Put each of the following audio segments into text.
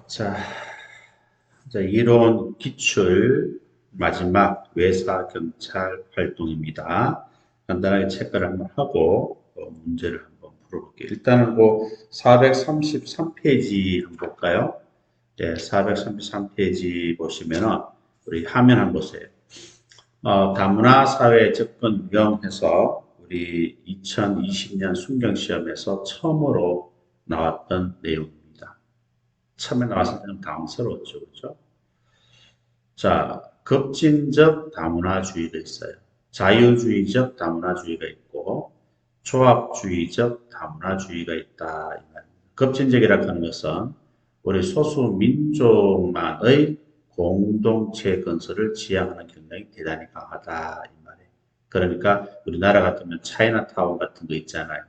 자, 이제 이론 기출 마지막 외사 경찰 활동입니다. 간단하게 체크를 한번 하고 문제를 한번 풀어볼게요. 일단은 그 433페이지 한번 볼까요? 네, 433페이지 보시면은 우리 화면 한번 보세요. 다문화 사회 접근 유형해서 우리 2020년 순경 시험에서 처음으로 나왔던 내용입니다. 처음에 나왔을 때는 당황스러웠죠, 그렇죠? 자, 급진적 다문화주의가 있어요. 자유주의적 다문화주의가 있고 조합주의적 다문화주의가 있다 이 말입니다. 급진적이라고 하는 것은 우리 소수 민족만의 공동체 건설을 지향하는 경향이 대단히 강하다 이 말이에요. 그러니까 우리나라 같으면 차이나타운 같은 거 있잖아요.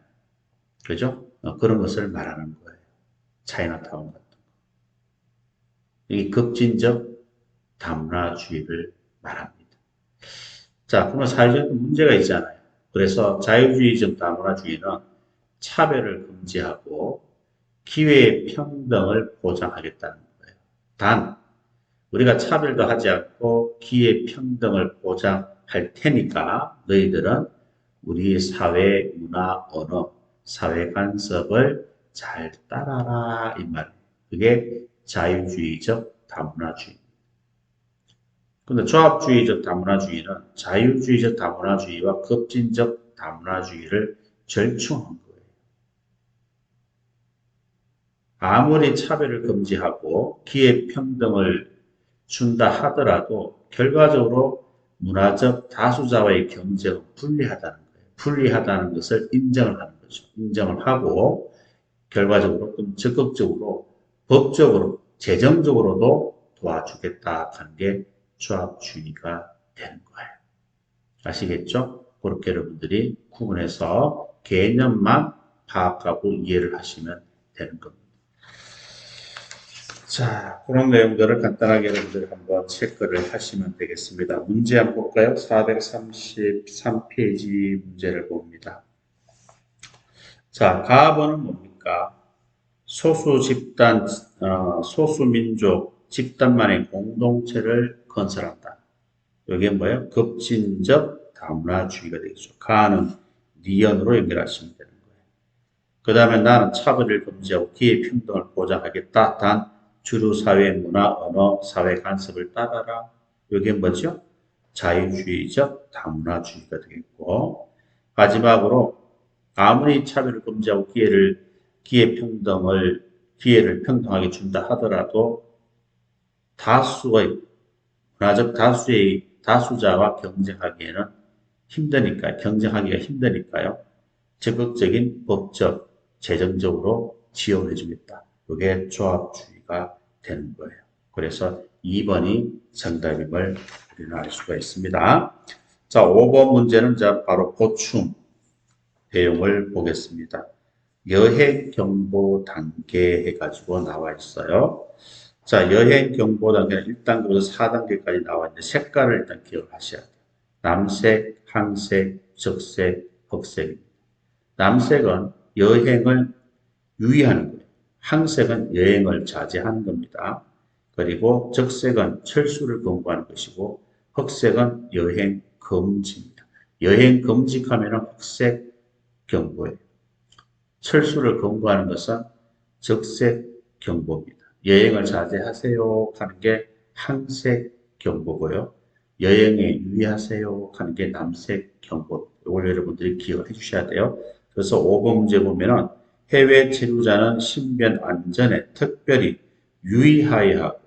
그죠? 그런 것을 말하는 거예요. 차이나타운 같은 거. 이 급진적 다문화주의를 말합니다. 자, 그러면 사회적 문제가 있잖아요. 그래서 자유주의적 다문화주의는 차별을 금지하고 기회의 평등을 보장하겠다는 거예요. 단, 우리가 차별도 하지 않고 기회 평등을 보장할 테니까 너희들은 우리 사회 문화 언어, 사회 간섭을 잘 따라라 이 말이에요. 그게 자유주의적 다문화주의. 근데 조합주의적 다문화주의는 자유주의적 다문화주의와 급진적 다문화주의를 절충한 거예요. 아무리 차별을 금지하고 기회평등을 준다 하더라도 결과적으로 문화적 다수자와의 경쟁은 불리하다는 거예요. 불리하다는 것을 인정을 하는 거죠. 인정을 하고 결과적으로 좀 적극적으로 법적으로 재정적으로도 도와주겠다 하는 게 조합주의가 되는 거예요. 아시겠죠? 그렇게 여러분들이 구분해서 개념만 파악하고 이해를 하시면 되는 겁니다. 자, 그런 내용들을 간단하게 여러분들 한번 체크를 하시면 되겠습니다. 문제 한번 볼까요? 433페이지 문제를 봅니다. 자, 가번은 뭡니까? 소수 집단, 소수민족 집단만의 공동체를 건설한다. 이게 뭐예요? 급진적 다문화주의가 되겠죠. 가는 니언으로 연결하시면 되는 거예요. 그 다음에 나는 차별을 금지하고 기회 평등을 보장하겠다. 단 주류 사회 문화, 언어, 사회 간섭을 따라라. 이게 뭐죠? 자유주의적 다문화주의가 되겠고 마지막으로 아무리 차별을 금지하고 기회를 평등하게 준다 하더라도 다수의 문화적 다수자와 경쟁하기가 힘드니까요. 적극적인 법적, 재정적으로 지원해 주겠다. 이게 조합주의가 되는 거예요. 그래서 2번이 정답임을 우리는 알 수가 있습니다. 자, 5번 문제는 바로 보충 내용을 보겠습니다. 여행 경보 단계 해가지고 나와 있어요. 자, 여행 경보 단계는 1단계부터 4단계까지 나와 있는데 색깔을 일단 기억하셔야 돼요. 남색, 항색, 적색, 흑색입니다. 남색은 여행을 유의하는 거예요. 항색은 여행을 자제하는 겁니다. 그리고 적색은 철수를 권고하는 것이고 흑색은 여행 금지입니다. 여행 금지하면 흑색 경보예요. 철수를 권고하는 것은 적색 경보입니다. 여행을 자제하세요 하는 게 항색 경보고요. 여행에 유의하세요 하는 게 남색 경보. 이걸 여러분들이 기억해 주셔야 돼요. 그래서 5번 문제 보면은 해외 체류자는 신변 안전에 특별히 유의하여야 하고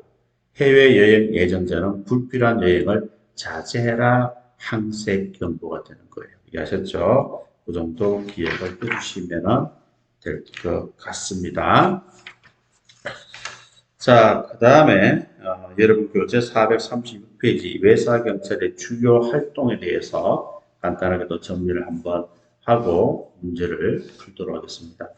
해외여행 예정자는 불필요한 여행을 자제해라 항색 경보가 되는 거예요. 이해하셨죠? 그 정도 기억을 해주시면 될 것 같습니다. 자, 그 다음에 여러분 교재 436페이지 외사경찰의 주요 활동에 대해서 간단하게 또 정리를 한번 하고 문제를 풀도록 하겠습니다.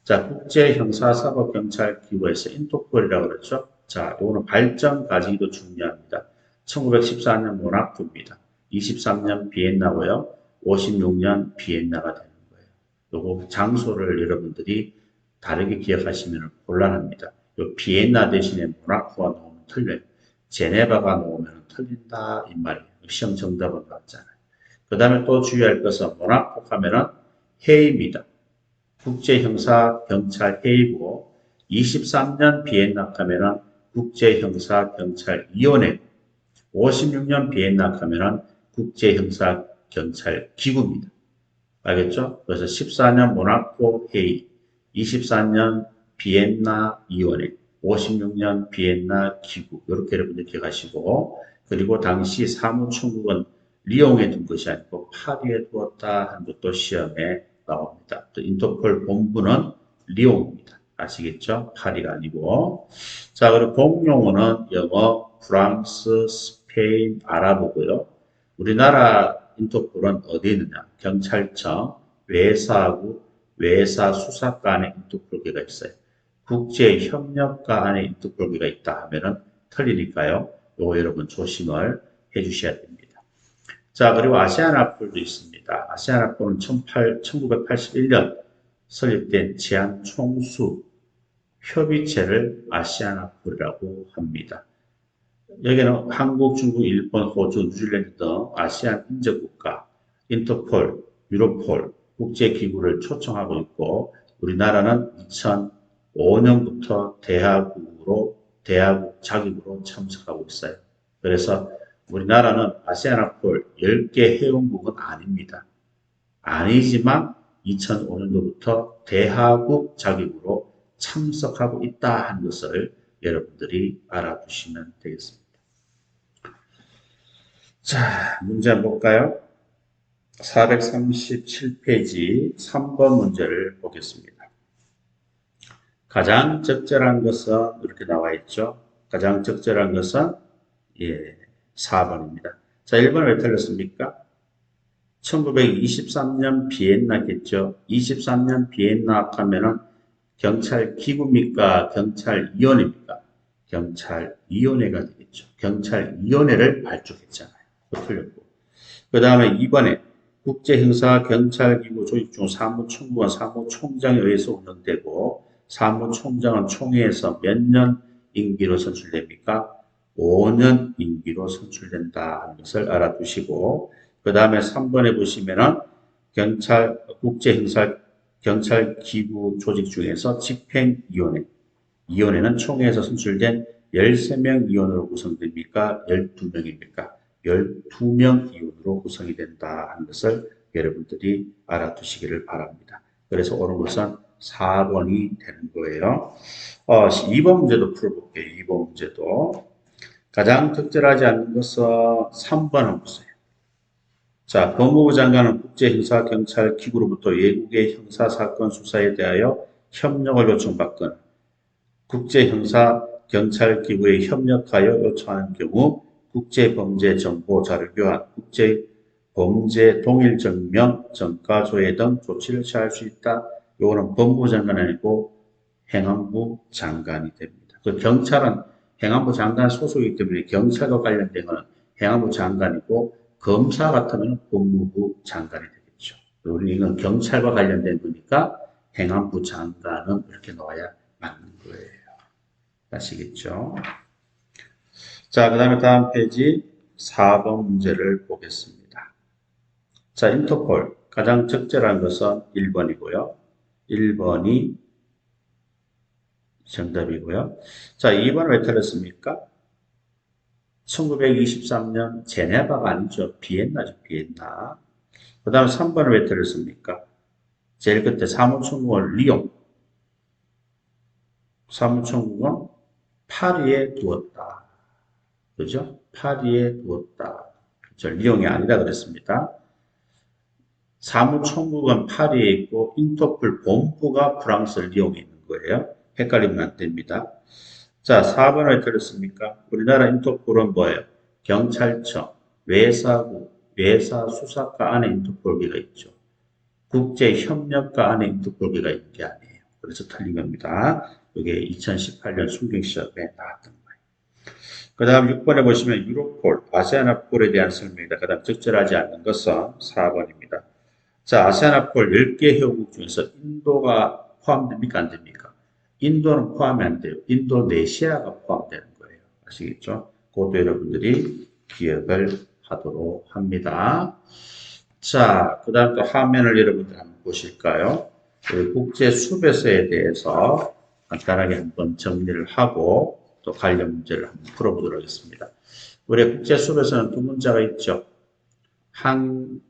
자, 국제형사사법경찰기구에서 인터폴이라고 그랬죠. 자, 이거는 발전 가지기도 중요합니다. 1914년 모나코입니다. 23년 비엔나고요. 56년 비엔나가 되는 거예요. 요거 장소를 여러분들이 다르게 기억하시면 곤란합니다. 요 비엔나 대신에 모나코가 나오면 틀려요. 제네바가 나오면 틀린다 이 말이에요. 시험 정답은 나왔잖아요. 그 다음에 또 주의할 것은 모나코 하면은 해입니다. 국제형사경찰회의고 23년 비엔나 하면은 국제형사경찰위원회 56년 비엔나 하면은 국제형사경찰기구입니다. 알겠죠? 그래서 14년 모나코 회의, 24년 비엔나 위원회, 56년 비엔나 기구 이렇게 여러분들 기억하시고 그리고 당시 사무총국은 리옹에 둔 것이 아니고 파리에 두었다 하는 것도 시험에 나옵니다. 또 인터폴 본부는 리옹입니다. 아시겠죠? 파리가 아니고. 자, 그리고 공용어는 영어, 프랑스, 스페인, 아랍어고요. 우리나라 인터폴은 어디 있느냐? 경찰청, 외사국, 외사수사과 안에 인터폴계가 있어요. 국제협력과 안에 인터폴계가 있다 하면은 틀리니까요. 요거 여러분 조심을 해 주셔야 됩니다. 자, 그리고 아세안합볼도 있습니다. 아세안합볼은 1981년 설립된 제안총수 협의체를 아세안합볼이라고 합니다. 여기는 한국, 중국, 일본, 호주, 뉴질랜드 등 아시안 인접국가, 인터폴, 유로폴, 국제기구를 초청하고 있고 우리나라는 2005년부터 대화국 자격으로 참석하고 있어요. 그래서 우리나라는 아세안합볼 10개 회원국은 아닙니다. 아니지만 2005년도부터 대화국 자격으로 참석하고 있다 하는 것을 여러분들이 알아두시면 되겠습니다. 자, 문제 한번 볼까요? 437페이지 3번 문제를 보겠습니다. 가장 적절한 것은 이렇게 나와 있죠. 가장 적절한 것은 4번입니다. 자, 1번 왜 틀렸습니까? 1923년 비엔나겠죠. 23년 비엔나 하면은 경찰기구입니까? 경찰위원회입니까? 경찰위원회가 되겠죠. 경찰위원회를 발족했잖아요. 틀렸고. 그 다음에 2번에 국제형사경찰기구 조직 중 사무총국은 사무총장에 의해서 운영되고 사무총장은 총회에서 몇 년 임기로 선출됩니까? 5년 임기로 선출된다 하는 것을 알아두시고 그 다음에 3번에 보시면은 국제형사경찰기구 조직 중에서 집행위원회 위원회는 총회에서 선출된 13명 위원으로 구성됩니까? 12명입니까? 12명 위원으로 구성이 된다 하는 것을 여러분들이 알아두시기를 바랍니다. 그래서 옳은 것은 4번이 되는 거예요. 2번 문제도 풀어볼게요. 2번 문제도. 가장 적절하지 않는 것은 3번 한번 보세요. 자, 법무부 장관은 국제형사경찰기구로부터 외국의 형사사건 수사에 대하여 협력을 요청받거나 국제형사경찰기구에 협력하여 요청하는 경우 국제범죄정보자료 교환, 국제범죄 동일증명, 전가조회 등 조치를 취할 수 있다. 이거는 법무부 장관이 아니고 행안부 장관이 됩니다. 그 경찰은 행안부 장관 소속이기 때문에 경찰과 관련된 것은 행안부 장관이고 검사 같으면 법무부 장관이 되겠죠. 우리 이건 경찰과 관련된 거니까 행안부 장관은 이렇게 나와야 맞는 거예요. 아시겠죠? 자, 그 다음에 다음 페이지 4번 문제를 보겠습니다. 자, 인터폴. 가장 적절한 것은 1번이고요. 1번이 정답이고요. 자, 2번 왜 틀렸습니까? 1923년 제네바가 아니죠. 비엔나죠. 비엔나. 그 다음에 3번을 왜 틀렸습니까? 제일 끝에 사무총국은 리옹. 사무총국은 파리에 두었다. 그죠? 파리에 두었다. 그죠? 리옹이 아니라 그랬습니다. 사무총국은 파리에 있고 인터폴 본부가 프랑스 리옹에 있는 거예요. 헷갈리면 안 됩니다. 자, 4번을 들었습니까? 우리나라 인터폴은 뭐예요? 경찰청, 외사국, 외사수사과 안에 인터폴계가 있죠. 국제협력과 안에 인터폴계가 있는 게 아니에요. 그래서 틀린 겁니다. 이게 2018년 순경시험에 나왔던 거예요. 그 다음 6번에 보시면 유로폴, 아세안합볼에 대한 설명입니다. 그 다음 적절하지 않는 것은 4번입니다. 자, 아세안합볼 10개 회원국 중에서 인도가 포함됩니까? 안 됩니까? 인도는 포함이 안 돼요. 인도네시아가 포함되는 거예요. 아시겠죠? 그것도 여러분들이 기억을 하도록 합니다. 자, 그 다음 또 화면을 여러분들 한번 보실까요? 국제 수배서에 대해서 간단하게 한번 정리를 하고 또 관련 문제를 한번 풀어보도록 하겠습니다. 우리 국제 수배서는 두 문자가 있죠. 한녹청은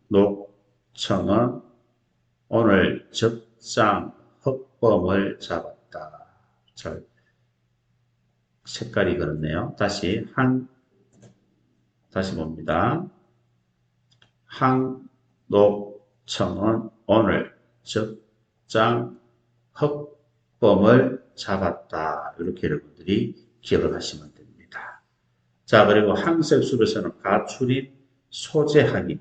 오늘 적장 흑범을 잡았다. 자, 색깔이 그렇네요. 다시 봅니다. 한녹청은 오늘 적장 흑범을 잡았다. 이렇게 여러분들이 기억을 하시면 됩니다. 자, 그리고 항색 수배서는 가출입, 소재 확인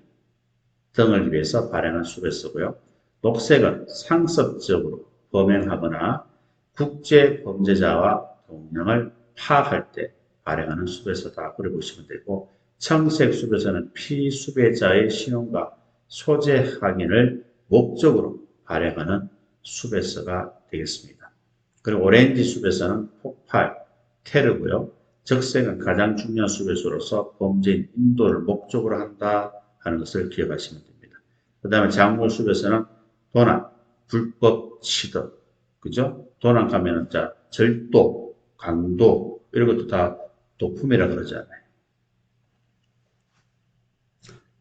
등을 위해서 발행한 수배서고요. 녹색은 상습적으로 범행하거나 국제 범죄자와 동령을 파악할 때 발행하는 수배서다. 그래 보시면 되고, 청색 수배서는 피수배자의 신원과 소재 확인을 목적으로 발행하는 수배서가 되겠습니다. 그리고 오렌지 수배서는 폭발, 테러고요. 적색은 가장 중요한 수배서로서 범죄인 인도를 목적으로 한다 하는 것을 기억하시면 됩니다. 그 다음에 작물 수배서는 도난, 불법 취득, 그죠? 도난 가면은 자 절도, 강도 이런 것도 다 도품이라 그러잖아요.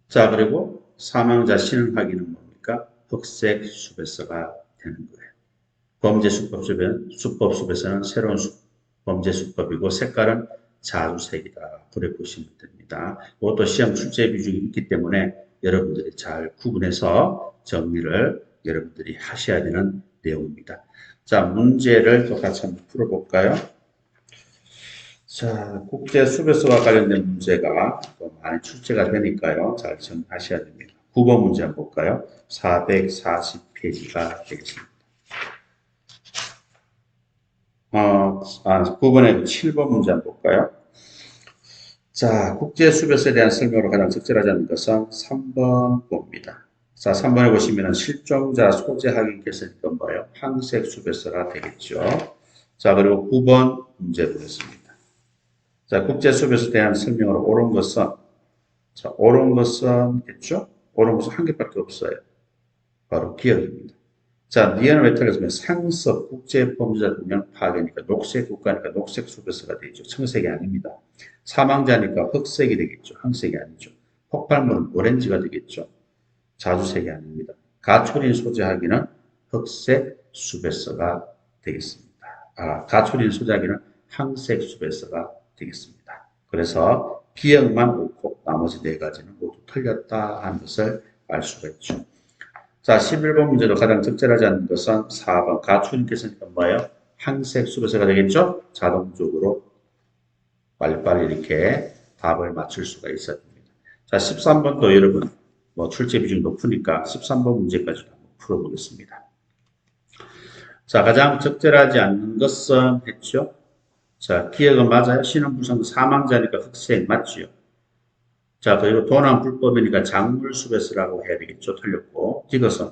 자, 그리고 사망자 신원 확인은 뭡니까? 흑색 수배서가 되는 거예요. 범죄 수법 수배서는 새로운 범죄 수법이고 색깔은 자주색이다. 그래 보시면 됩니다. 이것도 시험 출제 비중이 있기 때문에 여러분들이 잘 구분해서 정리를 여러분들이 하셔야 되는 내용입니다. 자, 문제를 또 같이 한번 풀어볼까요? 자, 국제 수배서와 관련된 문제가 또 많이 출제가 되니까요. 잘 정리하셔야 됩니다. 9번 문제 한번 볼까요? 440페이지가 되겠습니다. 9번에 7번 문제 한번 볼까요? 자, 국제수배서에 대한 설명으로 가장 적절하지 않은 것은 3번 봅니다. 자, 3번에 보시면 실종자 소재 확인께서니까 뭐예요? 항색 수배서가 되겠죠. 자, 그리고 9번 문제 보겠습니다. 자, 국제수배서에 대한 설명으로 옳은 것은, 자, 옳은 것은 겠죠? 옳은 것은 한 개밖에 없어요. 바로 기억입니다. 자, 니은은 왜 틀렸으면 상습 국제범죄자 동령 파괴니까 녹색 국가니까 녹색 수배서가 되죠. 청색이 아닙니다. 사망자니까 흑색이 되겠죠. 항색이 아니죠. 폭발물은 오렌지가 되겠죠. 자주색이 아닙니다. 가초린 소재하기는 흑색 수배서가 되겠습니다. 가초린 소재하기는 항색 수배서가 되겠습니다. 그래서 기억만 옳고 나머지 네 가지는 모두 틀렸다 하는 것을 알 수가 있죠. 자, 11번 문제도 가장 적절하지 않는 것은 4번. 가출인께서니까 뭐예요? 항색 수배서가 되겠죠? 자동적으로 빨리빨리 이렇게 답을 맞출 수가 있어야 됩니다. 자, 13번도 여러분, 출제 비중이 높으니까 13번 문제까지 한번 풀어보겠습니다. 자, 가장 적절하지 않는 것은 했죠? 자, 기억은 맞아요. 신원불상 사망자니까 흑색 맞지요? 자, 그리고 도난 불법이니까 작물 수배서라고 해야 되겠죠. 틀렸고. 이것은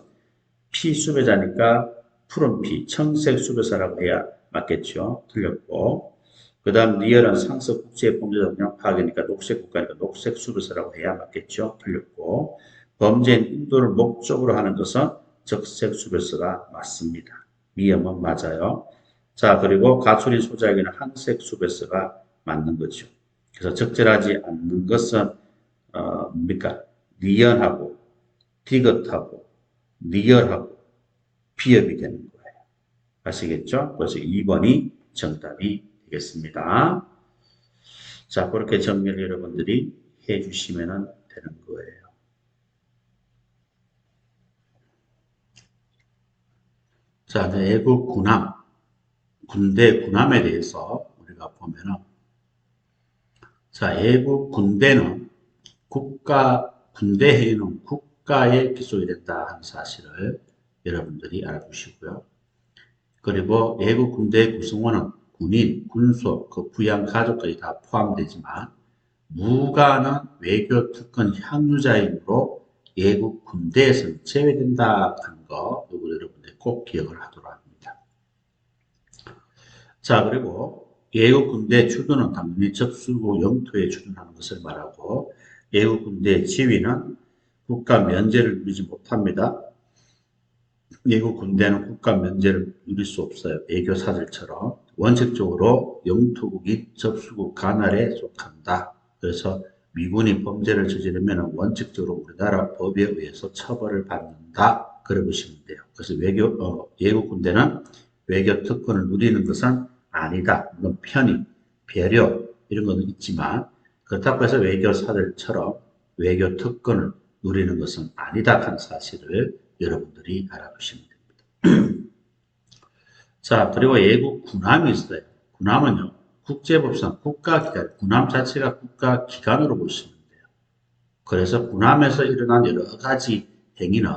피 수배자니까 푸른 피, 청색 수배서라고 해야 맞겠죠. 틀렸고. 그 다음 리얼은 상습 국제 범죄자 동향 파악이니까 녹색 국가니까 녹색 수배서라고 해야 맞겠죠. 틀렸고. 범죄인 인도를 목적으로 하는 것은 적색 수배서가 맞습니다. 미음은 맞아요. 자, 그리고 가출인 소재에게는 항색 수배서가 맞는 거죠. 그래서 적절하지 않는 것은 뭡니까? 리언하고, 디귿하고, 리얼하고, 비읍이 되는 거예요. 아시겠죠? 그래서 2번이 정답이 되겠습니다. 자, 그렇게 정리를 여러분들이 해 주시면 되는 거예요. 자, 애국 군함, 군대 군함에 대해서 우리가 보면은, 자, 애국 군대는 군대 회의는 국가에 기속이 된다 하는 사실을 여러분들이 알아두시고요. 그리고 외국 군대 구성원은 군인, 군소, 그 부양 가족까지 다 포함되지만 무관은 외교 특권 향유자이므로 외국 군대에서는 제외된다 하는 거 이거 여러분들 꼭 기억을 하도록 합니다. 자, 그리고 예국 군대 주둔은 당연히 접수국 영토에 주둔하는 것을 말하고 예국 군대 지위는 국가 면제를 누리지 못합니다. 예국 군대는 국가 면제를 누릴 수 없어요. 외교사들처럼. 원칙적으로 영토국이 접수국 관할에 속한다. 그래서 미군이 범죄를 저지르면 원칙적으로 우리나라 법에 의해서 처벌을 받는다. 그래 보시면 돼요. 그래서 예국 군대는 외교 특권을 누리는 것은 아니다. 물론 편의, 배려 이런 것은 있지만 그렇다고 해서 외교사들처럼 외교 특권을 누리는 것은 아니다 하는 사실을 여러분들이 알아두시면 됩니다. 자, 그리고 예국 군함이 있어요. 군함은요, 국제법상 국가기관, 군함 자체가 국가기관으로 보시면 돼요. 그래서 군함에서 일어난 여러 가지 행위는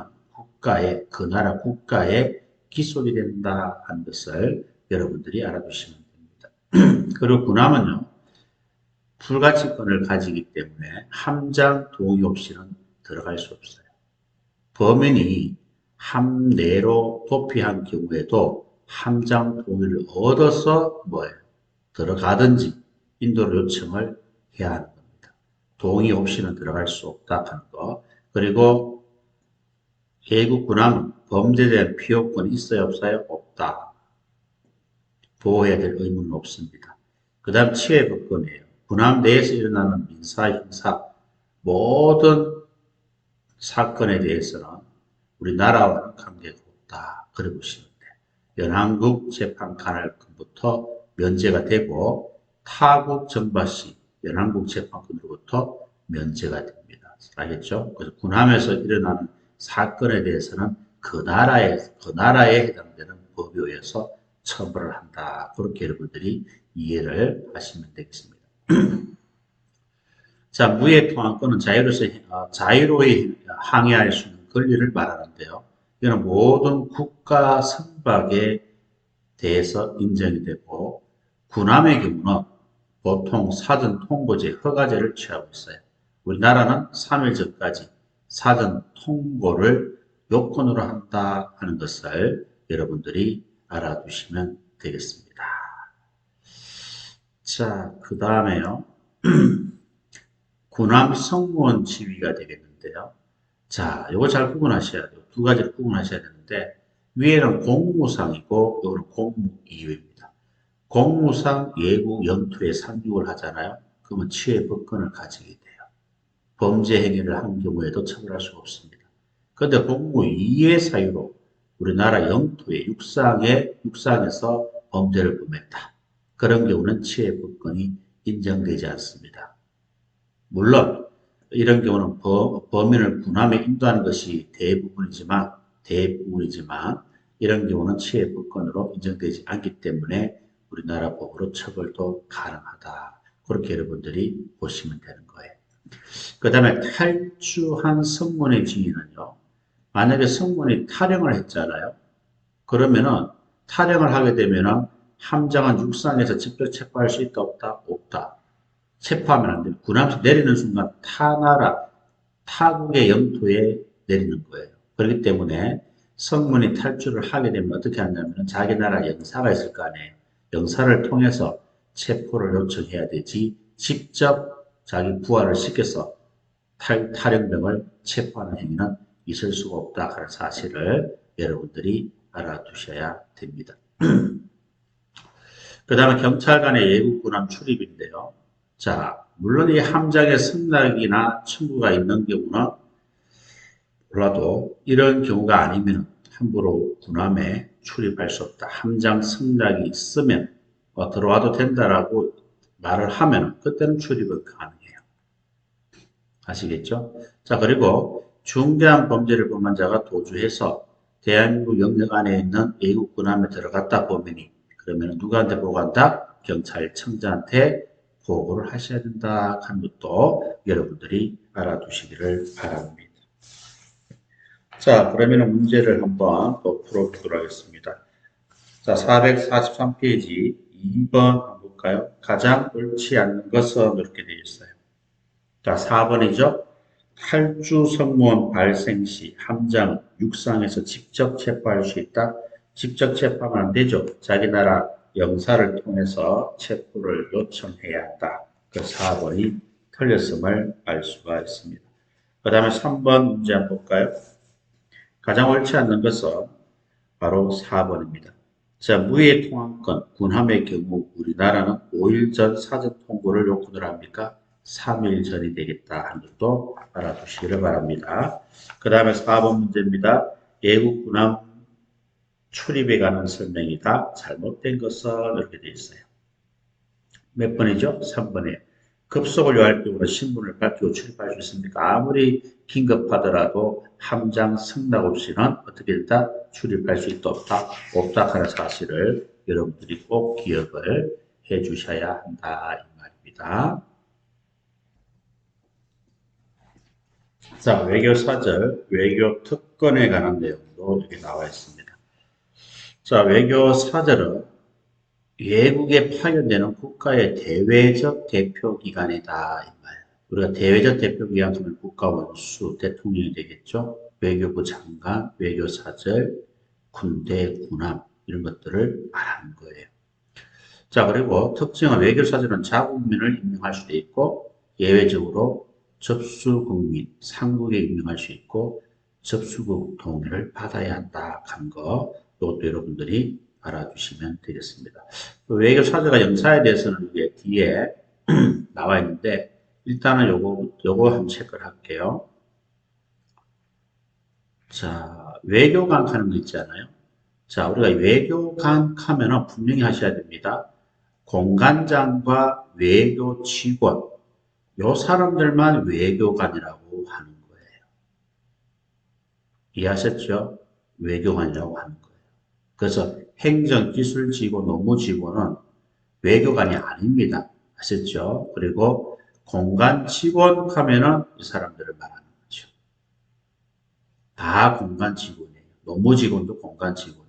그 나라 국가에 기속이 된다 하는 것을 여러분들이 알아두시면 됩니다. 그리고 군함은요, 불가침권을 가지기 때문에 함장 동의 없이는 들어갈 수 없어요. 범인이 함내로 도피한 경우에도 함장 동의를 얻어서 들어가든지 인도 요청을 해야 하는 겁니다. 동의 없이는 들어갈 수 없다 하는 거. 그리고 예국 군함은 범죄에 대한 피호권이 있어요, 없어요? 없다. 보호해야 될 의무는 없습니다. 그 다음 치해법권이에요. 군함 내에서 일어나는 민사, 형사 모든 사건에 대해서는 우리나라와는 관계가 없다. 그래 보시면 돼요. 연합국 재판 관할권부터 면제가 되고 타국 전바시 연합국 재판권으로부터 면제가 됩니다. 알겠죠? 그래서 군함에서 일어나는 사건에 대해서는 그 나라에 해당되는 법에 의해서 처벌을 한다. 그렇게 여러분들이 이해를 하시면 되겠습니다. 자, 무해통항권은 자유로이 항해할 수 있는 권리를 말하는데요. 이는 모든 국가 선박에 대해서 인정이 되고 군함의 경우는 보통 사전 통보제, 허가제를 취하고 있어요. 우리나라는 3일 전까지 사전 통보를 요건으로 한다 하는 것을 여러분들이 알아두시면 되겠습니다. 자, 그 다음에요. 군함 성무원 지위가 되겠는데요. 자, 이거 잘 구분하셔야 돼요. 두 가지를 구분하셔야 되는데 위에는 공무상이고 여기는 공무이유입니다. 공무상 예국 영토에 상륙을 하잖아요. 그러면 치해법권을 가지게 돼요. 범죄 행위를 한 경우에도 처벌할 수가 없습니다. 그런데 공무이유의 사유로 우리나라 영토의 육상에서 범죄를 범했다. 그런 경우는 치해법권이 인정되지 않습니다. 물론 이런 경우는 범인을 군함에 인도하는 것이 대부분이지만 이런 경우는 치해법권으로 인정되지 않기 때문에 우리나라 법으로 처벌도 가능하다. 그렇게 여러분들이 보시면 되는 거예요. 그 다음에 탈주한 성문의 지위는요. 만약에 성문이 탈영을 했잖아요. 그러면은 탈영을 하게 되면은 함장은 육상에서 직접 체포할 수 있다 없다? 없다. 체포하면 안 됩니다. 군함에서 내리는 순간 타국의 영토에 내리는 거예요. 그렇기 때문에 성문이 탈주를 하게 되면 어떻게 하냐면 자기 나라 영사가 있을 거 아니에요. 영사를 통해서 체포를 요청해야 되지 직접 자기 부하를 시켜서 탈영병을 체포하는 행위는 있을 수가 없다 하는 사실을 여러분들이 알아두셔야 됩니다. 그 다음에 경찰관의 예국군함 출입인데요. 자, 물론 이 함장의 승낙이나 청구가 있는 경우는 몰라도 이런 경우가 아니면 함부로 군함에 출입할 수 없다. 함장 승낙이 있으면 들어와도 된다라고 말을 하면 그때는 출입은 가능해요. 아시겠죠? 자, 그리고 중대한 범죄를 범한 자가 도주해서 대한민국 영역 안에 있는 외국 군함에 들어갔다 범인이 그러면 누구한테 보고한다? 경찰청장한테 보고를 하셔야 된다 하는 것도 여러분들이 알아두시기를 바랍니다. 자, 그러면 문제를 한번 또 풀어보도록 하겠습니다. 자, 443페이지 2번 한번 볼까요? 가장 옳지 않는 것은 이렇게 되어 있어요. 자, 4번이죠. 탈주 성무원 발생 시 함장은 육상에서 직접 체포할 수 있다. 직접 체포하면 안 되죠. 자기 나라 영사를 통해서 체포를 요청해야 한다. 그 4번이 틀렸음을 알 수가 있습니다. 그 다음에 3번 문제 한번 볼까요? 가장 옳지 않는 것은 바로 4번입니다. 자, 무해 통항권, 군함의 경우 우리나라는 5일 전 사전 통보를 요구를 합니까? 3일 전이 되겠다 하는 것도 알아두시기를 바랍니다. 그 다음에 4번 문제입니다. 외국 군함 출입에 관한 설명이다. 잘못된 것은 이렇게 되어 있어요. 몇 번이죠? 3번에. 급속을 요할 경우는 신분을 밝히고 출입할 수 있습니까? 아무리 긴급하더라도 함장 승낙 없이는 어떻게 된다? 출입할 수 있다, 없다 하는 사실을 여러분들이 꼭 기억을 해 주셔야 한다 이 말입니다. 자, 외교사절, 외교특권에 관한 내용도 여기 나와 있습니다. 자, 외교사절은 외국에 파견되는 국가의 대외적 대표기관이다 이 말. 우리가 대외적 대표기관 하면 국가원수, 대통령이 되겠죠. 외교부 장관, 외교사절, 군대, 군함 이런 것들을 말하는 거예요. 자, 그리고 특징은 외교사절은 자국민을 임명할 수도 있고 예외적으로 접수국민, 상국에 임명할 수 있고 접수국 동의를 받아야 한다 한 거, 이것도 여러분들이 알아두시면 되겠습니다. 외교사절과 영사에 대해서는 이게 뒤에 나와 있는데 일단은 요거 한번 체크를 할게요. 자, 외교관 하는 거 있잖아요. 자, 우리가 외교관 하면은 분명히 하셔야 됩니다. 공관장과 외교 직원, 요 사람들만 외교관이라고 하는 거예요. 이해하셨죠? 외교관이라고 하는 거예요. 그래서 행정기술직원, 노무직원은 외교관이 아닙니다. 아셨죠? 그리고 공관직원 하면은 이 사람들을 말하는 거죠. 다 공관직원이에요. 노무직원도 공관직원이에요.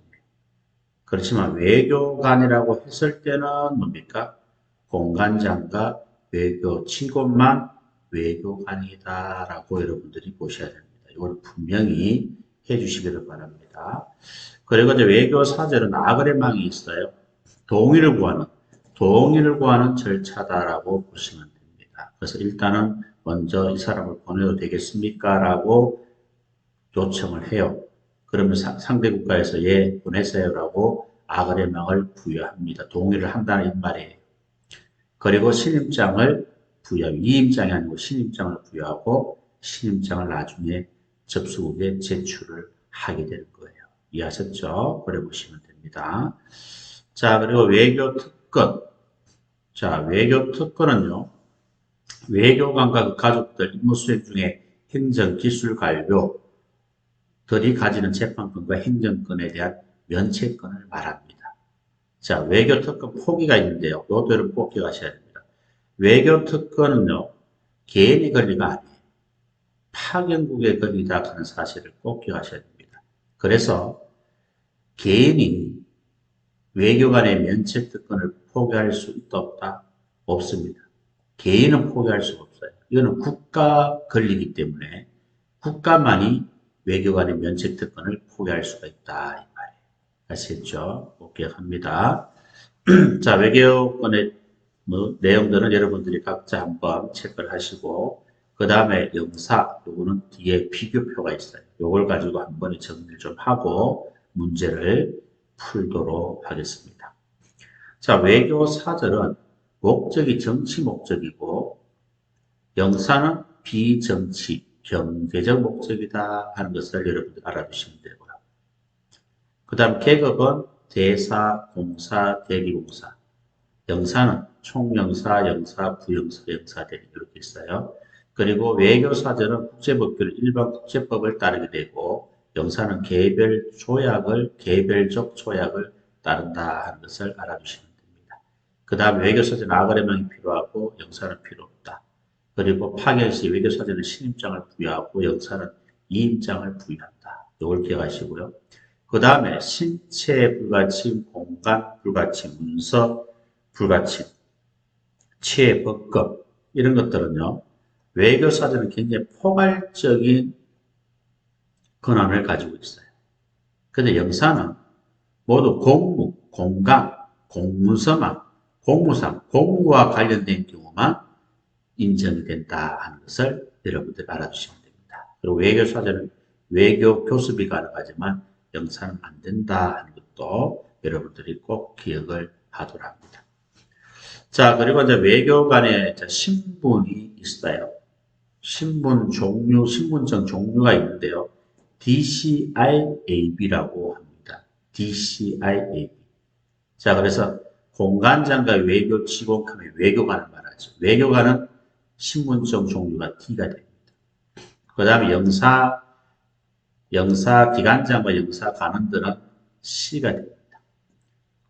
그렇지만 외교관이라고 했을 때는 뭡니까? 공관장과 외교직원만 외교관이다라고 여러분들이 보셔야 됩니다. 이걸 분명히 해주시기를 바랍니다. 그리고 이제 외교사절은 아그레망이 있어요. 동의를 구하는 절차다라고 보시면 됩니다. 그래서 일단은 먼저 이 사람을 보내도 되겠습니까? 라고 요청을 해요. 그러면 상대 국가에서 예, 보내세요라고 아그레망을 부여합니다. 동의를 한다는 말이에요. 그리고 신임장을 부여하고, 이임장이 아니고 신임장을 부여하고, 신임장을 나중에 접수국에 제출을 하게 되는 거예요. 이해하셨죠? 그래 보시면 됩니다. 자, 그리고 외교특권. 자, 외교특권은요, 외교관과 그 가족들 임무 수행 중에 행정, 기술, 관료들이 가지는 재판권과 행정권에 대한 면책권을 말합니다. 자, 외교특권 포기가 있는데요. 이것도 여러분 꼭 기억하셔야 됩니다. 외교특권은요, 개인의 권리가 아니에요. 파견국의 권리다 하는 사실을 꼭 기억하셔야 됩니다. 그래서 개인이 외교관의 면책특권을 포기할 수 있다 없다? 없습니다. 개인은 포기할 수가 없어요. 이거는 국가 권리이기 때문에 국가만이 외교관의 면책특권을 포기할 수가 있다 이 말이에요. 아시겠죠? 꼭 기억합니다. 자, 외교권의 내용들은 여러분들이 각자 한번 체크를 하시고 그 다음에 영사, 요거는 뒤에 비교표가 있어요. 요걸 가지고 한 번에 정리를 좀 하고 문제를 풀도록 하겠습니다. 자, 외교사절은 목적이 정치 목적이고 영사는 비정치, 경제적 목적이다 하는 것을 여러분들 알아두시면 되고요. 그 다음 계급은 대사, 공사, 대리공사. 영사는 총영사, 영사, 부영사, 영사, 대리 이렇게 있어요. 그리고 외교사절은 국제법규를 일반 국제법을 따르게 되고 영사는 개별적 조약을 따른다 하는 것을 알아두시면 됩니다. 그 다음 외교사절은 아그레망이 필요하고 영사는 필요 없다. 그리고 파견 시 외교사절은 신임장을 부여하고 영사는 이임장을 부여한다. 이걸 기억하시고요. 그 다음에 신체 불가침, 공간 불가침, 문서 불가침, 취해법급 이런 것들은요. 외교사절은 굉장히 포괄적인 권한을 가지고 있어요. 근데 영사는 모두 공무, 공강, 공문서만, 공무상, 공무와 관련된 경우만 인정이 된다 하는 것을 여러분들 알아두시면 됩니다. 그리고 외교사전은 외교 교습이 가능하지만 영사는 안 된다 하는 것도 여러분들이 꼭 기억을 하도록 합니다. 자, 그리고 이제 외교관에 신분이 있어요. 신분 종류, 신분증 종류가 있는데요. DCIAB라고 합니다. DCIAB. 자, 그래서 공관장과 외교 직원급의 외교관을 말하죠. 외교관은 신분증 종류가 D가 됩니다. 그 다음에 영사 기관장과 영사 관원들은 C가 됩니다.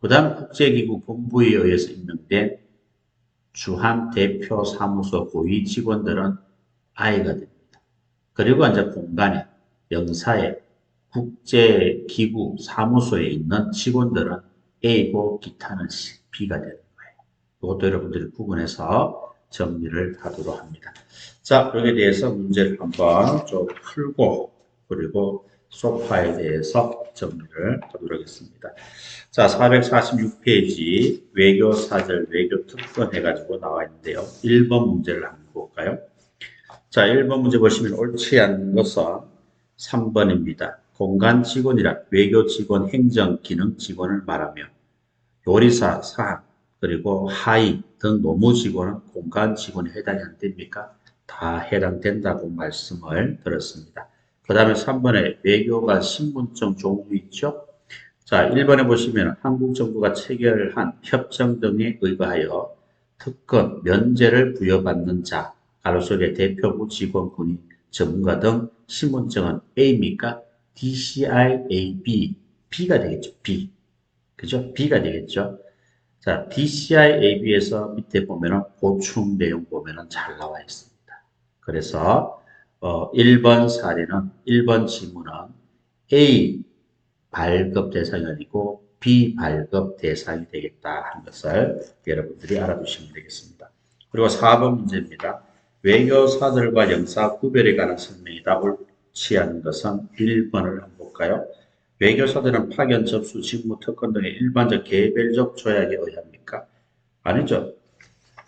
그 다음 국제기구 본부에 의해서 임명된 주한 대표 사무소 고위 직원들은 I가 됩니다. 그리고 이제 공간에 영사에 국제기구 사무소에 있는 직원들은 A고 기타는 B가 되는 거예요. 이것도 여러분들이 구분해서 정리를 하도록 합니다. 자, 여기에 대해서 문제를 한번 좀 풀고 그리고 소파에 대해서 정리를 하도록 하겠습니다. 자, 446페이지 외교사절, 외교특권 해가지고 나와 있는데요. 1번 문제를 한번 볼까요? 자, 1번 문제 보시면 옳지 않은 것은 3번입니다. 공간 직원이라 외교 직원, 행정, 기능 직원을 말하며 요리사, 사학, 그리고 하위 등 노무 직원은 공간 직원에 해당이 안 됩니까? 다 해당된다고 말씀을 들었습니다. 그 다음에 3번에 외교관 신분증 종류 있죠? 자, 1번에 보시면 한국 정부가 체결한 협정 등에 의거하여 특권, 면제를 부여받는 자, 가로속에 대표부 직원, 군인, 전문가 등 신분증은 A입니까? DCIAB, B가 되겠죠. B. 그죠? B가 되겠죠. 자, DCIAB에서 밑에 보면은 보충 내용 보면은 잘 나와 있습니다. 그래서 1번 사례는 1번 지문은 A 발급 대상이 아니고 B 발급 대상이 되겠다 하는 것을 여러분들이 알아두시면 되겠습니다. 그리고 4번 문제입니다. 외교사들과 영사 구별에 관한 설명이다. 옳지 않은 것은 1번을 한번 볼까요? 외교사들은 파견, 접수, 직무, 특권 등의 일반적 개별적 조약에 의합니까? 아니죠.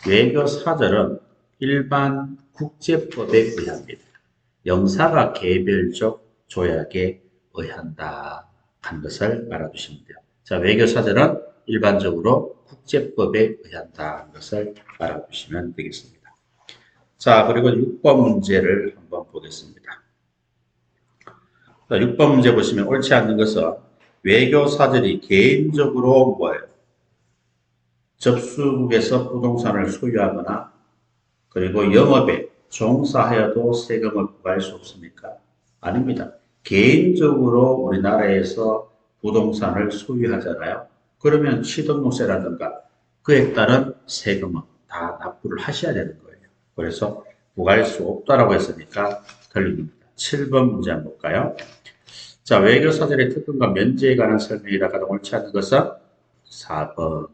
외교사절은 일반 국제법에 의합니다. 영사가 개별적 조약에 의한다 하는 것을 알아두시면 돼요. 자, 외교사절은 일반적으로 국제법에 의한다 하는 것을 알아두시면 되겠습니다. 자, 그리고 6번 문제를 한번 보겠습니다. 자, 6번 문제 보시면 옳지 않는 것은 외교사절이 개인적으로 뭐예요? 접수국에서 부동산을 소유하거나 그리고 영업에 종사하여도 세금을 부과할 수 없습니까? 아닙니다. 개인적으로 우리나라에서 부동산을 소유하잖아요. 그러면 취등록세라든가 그에 따른 세금은 다 납부를 하셔야 되는 거예요. 그래서 부과할 수 없다라고 했으니까 틀립니다. 7번 문제 한번 볼까요? 자, 외교사절의 특권과 면제에 관한 설명이다. 가장 옳지 않은 것은 4번.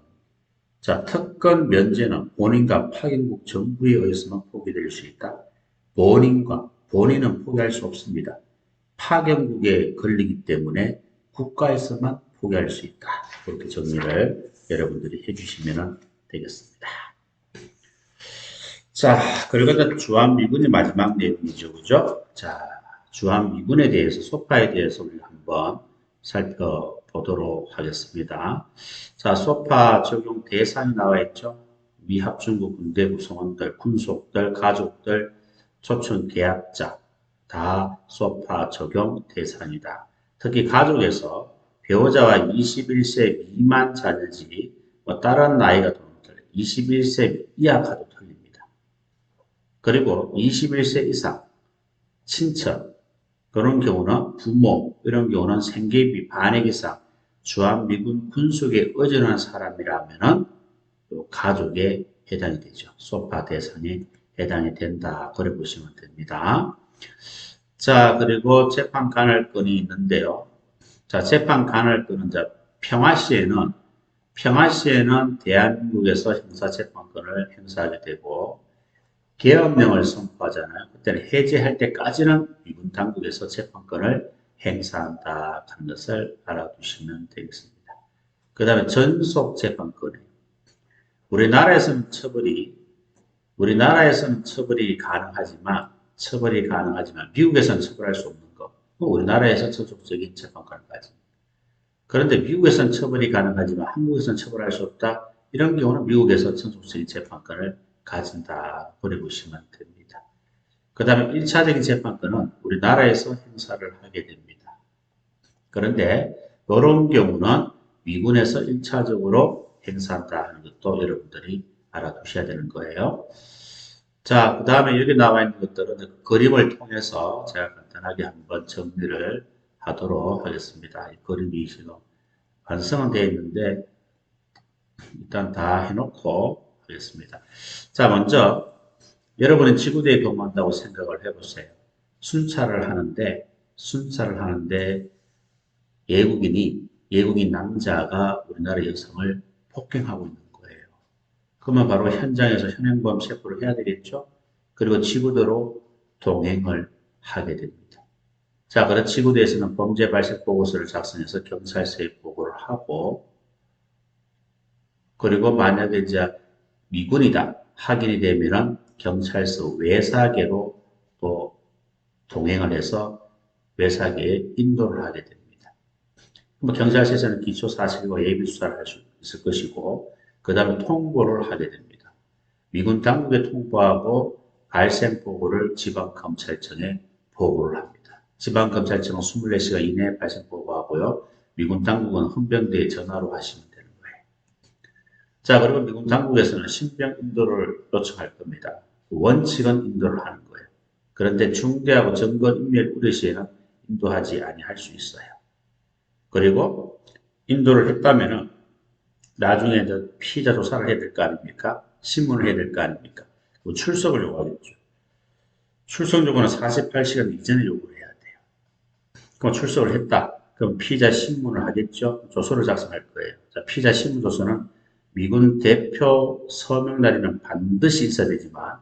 자, 특권 면제는 본인과 파견국 정부에 의해서만 포기될 수 있다. 본인은 포기할 수 없습니다. 파견국에 걸리기 때문에 국가에서만 포기할 수 있다. 그렇게 정리를 여러분들이 해주시면 되겠습니다. 자, 그리고 이제 주한미군의 마지막 내용이죠. 그죠? 자, 주한미군에 대해서, 소파에 대해서 우리 한번 살펴보도록 하겠습니다. 자, 소파 적용 대상이 나와 있죠. 미합중국 군대 구성원들, 군속들, 가족들, 초청 계약자 다 소파 적용 대상이다. 특히 가족에서 배우자와 21세 미만 자녀지 다른 나이가 도는 21세 이하 가도 틀립니다. 그리고 21세 이상 친척 그런 경우는 부모 이런 경우는 생계비 반액 이상 주한미군 군속에 의존한 사람이라면은 가족에 해당이 되죠. 소파 대상에 해당이 된다. 그래 보시면 됩니다. 자, 그리고 재판 간할건이 있는데요. 자, 재판 간할건은 평화시에는 대한민국에서 형사재판권을 행사하게 되고 계엄령을 선포하잖아요. 그때는 해제할 때까지는 미군 당국에서 재판권을 행사한다 하는 것을 알아두시면 되겠습니다. 그 다음에 전속 재판권이에요. 우리나라에서는 처벌이 가능하지만 미국에서는 처벌할 수 없는 거. 우리나라에서 전속적인 재판권을 가집니다. 그런데 미국에서는 처벌이 가능하지만 한국에서는 처벌할 수 없다. 이런 경우는 미국에서 전속적인 재판권을 가진다. 그래 보시면 됩니다. 그 다음에 1차적인 재판권은 우리나라에서 행사를 하게 됩니다. 그런데 이런 경우는 미군에서 1차적으로 행사한다 하는 것도 여러분들이 알아두셔야 되는 거예요. 자, 그 다음에 여기 나와 있는 것들은 그림을 통해서 제가 간단하게 한번 정리를 하도록 하겠습니다. 이 그림이 지금 완성은 되어 있는데 일단 다 해놓고 하겠습니다. 자, 먼저 여러분은 지구대에 근무한다고 생각을 해보세요. 순찰을 하는데 외국인 남자가 우리나라 여성을 폭행하고 있는 거예요. 그러면 바로 현장에서 현행범 체포를 해야 되겠죠? 그리고 지구대로 동행을 하게 됩니다. 자, 그래서 지구대에서는 범죄 발생 보고서를 작성해서 경찰서에 보고를 하고, 그리고 만약에 이제 미군이다 확인이 되면은 경찰서 외사계로 또 동행을 해서 외사계에 인도를 하게 됩니다. 경찰서에서는 기초 사실과 예비 수사를 할 수 있을 것이고, 그 다음에 통보를 하게 됩니다. 미군 당국에 통보하고 발생 보고를 지방검찰청에 보고를 합니다. 지방검찰청은 24시간 이내에 발생 보고하고요. 미군 당국은 헌병대에 전화로 하시면 되는 거예요. 자, 그리고 미군 당국에서는 신병 인도를 요청할 겁니다. 원칙은 인도를 하는 거예요. 그런데 중대하고 정권 인멸 우려 시에는 인도하지 아니할 수 있어요. 그리고 인도를 했다면은 나중에 피의자 조사를 해야 될 거 아닙니까? 신문을 해야 될 거 아닙니까? 출석을 요구하겠죠. 출석 요구는 48시간 이전에 요구를 해야 돼요. 그럼 출석을 했다. 그럼 피의자 신문을 하겠죠. 조서를 작성할 거예요. 자, 피의자 신문 조서는 미군 대표 서명 날에는 반드시 있어야 되지만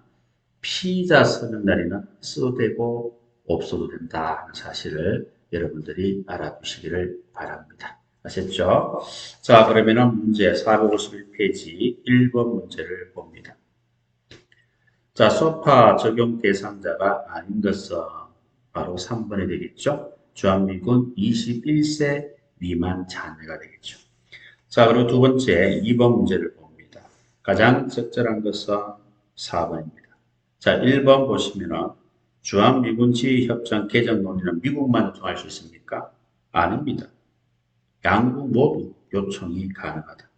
피의자 서명 날에는 있어도 되고 없어도 된다 하는 사실을 여러분들이 알아두시기를 바랍니다. 아셨죠? 자, 그러면은 문제 451페이지 1번 문제를 봅니다. 자, 소파 적용 대상자가 아닌 것은 바로 3번이 되겠죠? 주한미군 21세 미만 자녀가 되겠죠. 자, 그리고 두 번째 2번 문제를 봅니다. 가장 적절한 것은 4번입니다. 자, 1번 보시면은 주한미군 지휘협정 개정 논의는 미국만 요청할 수 있습니까? 아닙니다. 양국 모두 요청이 가능하다.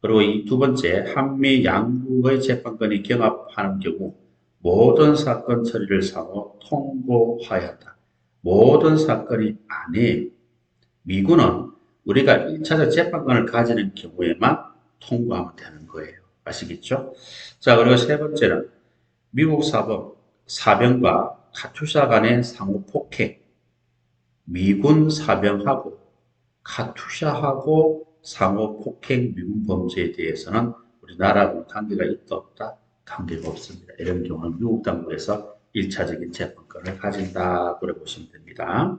그리고 이 두 번째, 한미 양국의 재판권이 경합하는 경우 모든 사건 처리를 상호 통보하여야 한다. 모든 사건이 아니에요. 미군은 우리가 1차적 재판권을 가지는 경우에만 통보하면 되는 거예요. 아시겠죠? 자, 그리고 세 번째는 미국 사병과 카투샤 간의 상호 폭행, 미군 사병하고 카투샤하고 상호 폭행 미군 범죄에 대해서는 우리나라하고는 관계가 있다 없다? 관계가 없습니다. 이런 경우는 미국 당국에서 1차적인 재판권을 가진다. 그래 보시면 됩니다.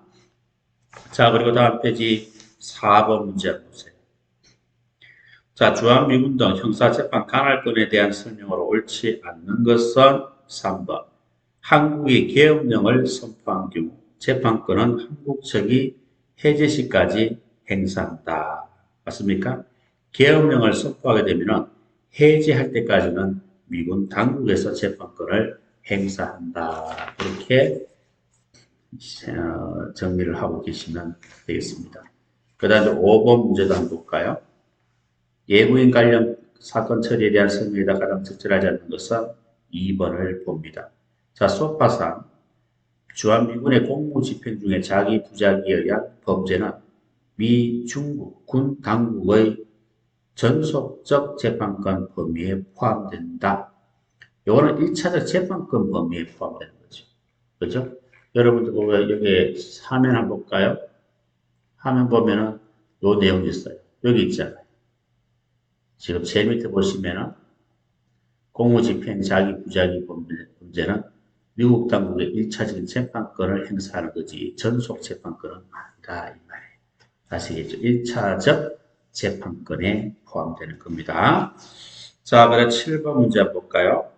자, 그리고 다음 페이지 4번 문제 한번 보세요. 자, 주한미군 등 형사재판 간할권에 대한 설명으로 옳지 않는 것은 3번. 한국이 계엄령을 선포한 경우 재판권은 한국 측이 해제 시까지 행사한다. 맞습니까? 계엄령을 선포하게 되면 해제할 때까지는 미군 당국에서 재판권을 행사한다. 그렇게 정리를 하고 계시면 되겠습니다. 그 다음에 5번 문제도 한번 볼까요? 예고인 관련 사건 처리에 대한 설명이다 가장 적절하지 않는 것은 2번을 봅니다. 자, 소파상 주한미군의 공무집행 중에 자기 부작위에 의한 범죄는 미, 중국, 군 당국의 전속적 재판권 범위에 포함된다. 이거는 1차적 재판권 범위에 포함되는 거죠. 그죠? 여러분들 여기 화면 한번 볼까요? 화면 보면은 요 내용이 있어요. 여기 있잖아요. 지금 제일 밑에 보시면은 공무집행 자기 부작위 범죄는 미국 당국의 1차적인 재판권을 행사하는 거지 전속 재판권은 아니다 이 말이에요. 아시겠죠? 1차적 재판권에 포함되는 겁니다. 자, 그래 7번 문제 한번 볼까요?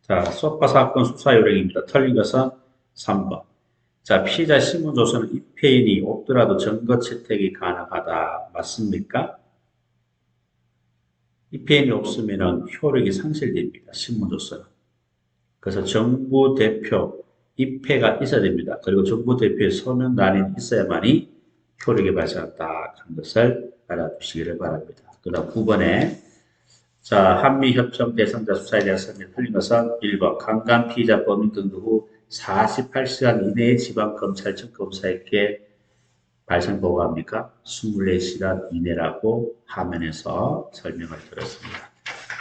자, 소파 사건 수사 요령입니다. 틀린 것은 3번. 자, 피의자 신문 조서는 입회인이 없더라도 증거 채택이 가능하다. 맞습니까? 입회인이 없으면 효력이 상실됩니다. 신문 조서는. 그래서 정부 대표 입회가 있어야 됩니다. 그리고 정부 대표의 서명란이 있어야만이 효력이 발생한다 하는 것을 알아두시기를 바랍니다. 그 다음 9번에 자, 한미협정 대상자 수사에 대한 설명이 틀린 것은 1번 강간 피의자 범인 등도 후 48시간 이내에 지방검찰청 검사에게 발생 보고합니까? 24시간 이내라고 화면에서 설명을 드렸습니다.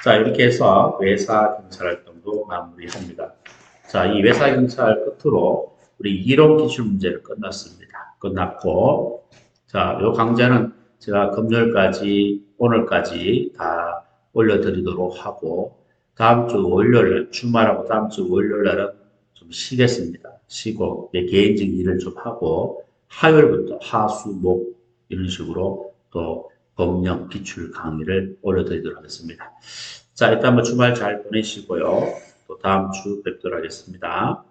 자, 이렇게 해서 외사경찰활동도 마무리합니다. 자, 이 외사경찰 끝으로 우리 이론 기출 문제를 끝났고, 자, 요 강좌는 제가 금요일까지, 오늘까지 다 올려드리도록 하고, 다음 주 월요일, 주말하고 다음 주 월요일날은 좀 쉬겠습니다. 쉬고, 내 개인적인 일을 좀 하고, 화요일부터 하수, 목, 이런 식으로 또 법령 기출 강의를 올려드리도록 하겠습니다. 자, 일단 뭐 주말 잘 보내시고요. 또 다음 주 뵙도록 하겠습니다.